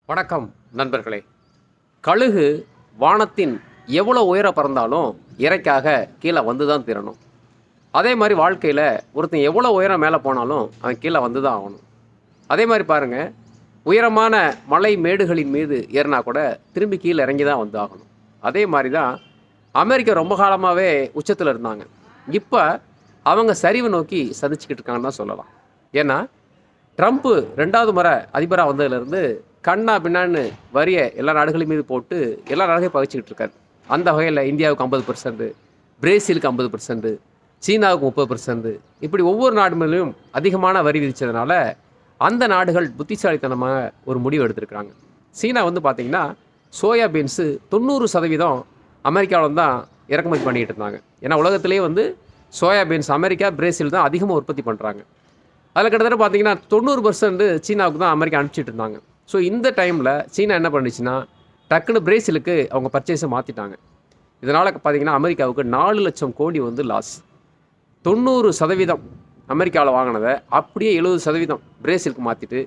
வணக்கம் நண்பர்களே. கழுகு வானத்தின் எவ்வளோ உயர பறந்தாலும் இறைக்காக கீழே வந்து தான் தீரணும். அதே மாதிரி வாழ்க்கையில் ஒருத்தன் எவ்வளோ உயரம் மேலே போனாலும் அவன் கீழே வந்து தான் ஆகணும். அதே மாதிரி பாருங்கள், உயரமான மலை மேடுகளின் மீது ஏறினா கூட திரும்பி கீழே இறங்கி தான் வந்து ஆகணும். அதே மாதிரி தான் அமெரிக்கா ரொம்ப காலமாகவே உச்சத்தில் இருந்தாங்க. இப்போ அவங்க சரிவு நோக்கி சந்திச்சுக்கிட்டு இருக்காங்கன்னு தான் சொல்லலாம். ஏன்னா ட்ரம்ப்பு 2வது முறை அதிபராக வந்ததுலேருந்து கண்ணா பின்னான்னு வரிய எல்லா நாடுகளின் மீது போட்டு எல்லா நாடுகளையும் பகிச்சிக்கிட்டு இருக்காரு. அந்த வகையில் இந்தியாவுக்கு 50%, பிரேசிலுக்கு 50%, சீனாவுக்கு 30%, இப்படி ஒவ்வொரு நாடு மேலேயும் அதிகமான வரி விதித்ததுனால அந்த நாடுகள் புத்திசாலித்தனமாக ஒரு முடிவு எடுத்திருக்கிறாங்க. சீனா வந்து பார்த்திங்கன்னா சோயா பீன்ஸு 90% அமெரிக்காவில் தான் இறக்குமதி பண்ணிக்கிட்டு இருந்தாங்க. ஏன்னா உலகத்திலே வந்து சோயா பீன்ஸ் அமெரிக்கா, பிரேசில் தான் அதிகமாக உற்பத்தி பண்ணுறாங்க. அதில் கிட்டத்தட்ட பார்த்திங்கன்னா 90% சீனாவுக்கு தான் அமெரிக்கா அனுப்பிச்சிட்டு இருந்தாங்க. ஸோ இந்த டைமில் சீனா என்ன பண்ணிச்சுன்னா டக்குன்னு பிரேசிலுக்கு அவங்க பர்ச்சேஸை மாற்றிட்டாங்க. இதனால் பார்த்திங்கன்னா அமெரிக்காவுக்கு 4 லட்சம் கோடி வந்து லாஸ். 90% அமெரிக்காவில் வாங்கினதை அப்படியே 70% பிரேசிலுக்கு மாற்றிட்டு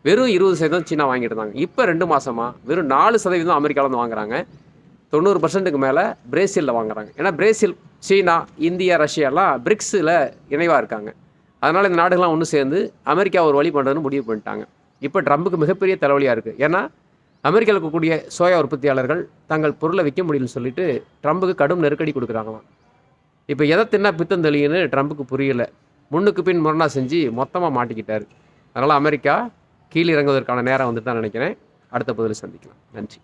வெறும் 20% சீனா வாங்கிட்டு இருந்தாங்க. இப்போ 2 மாதமாக வெறும் 4% அமெரிக்காவில் வந்து வாங்குறாங்க. 90%க்கு மேலே பிரேசிலில் வாங்குறாங்க. ஏன்னா பிரேசில், சீனா, இந்தியா, ரஷ்யாலாம் பிரிக்ஸில் இணைவாக இருக்காங்க. அதனால் இந்த நாடுகள்லாம் ஒன்று சேர்ந்து அமெரிக்கா ஒரு வழி பண்ணுறதுன்னு முடிவு பண்ணிட்டாங்க. இப்போ ட்ரம்புக்கு மிகப்பெரிய தலைவலியாக இருக்குது. ஏன்னா அமெரிக்காவில் இருக்கக்கூடிய சோயா உற்பத்தியாளர்கள் தங்கள் பொருளை விற்க முடியலன்னு சொல்லிட்டு ட்ரம்புக்கு கடும் நெருக்கடி கொடுக்குறாங்களாம். இப்போ எதை தின்னா பித்தம் தெளியுன்னு ட்ரம்புக்கு புரியல. முன்னுக்கு பின் முரணா செஞ்சு மொத்தமாக மாட்டிக்கிட்டார். அதனால் அமெரிக்கா கீழே இறங்குவதற்கான நேரம் வந்துட்டு தான் நினைக்கிறேன். அடுத்த பதில் சந்திக்கலாம். நன்றி.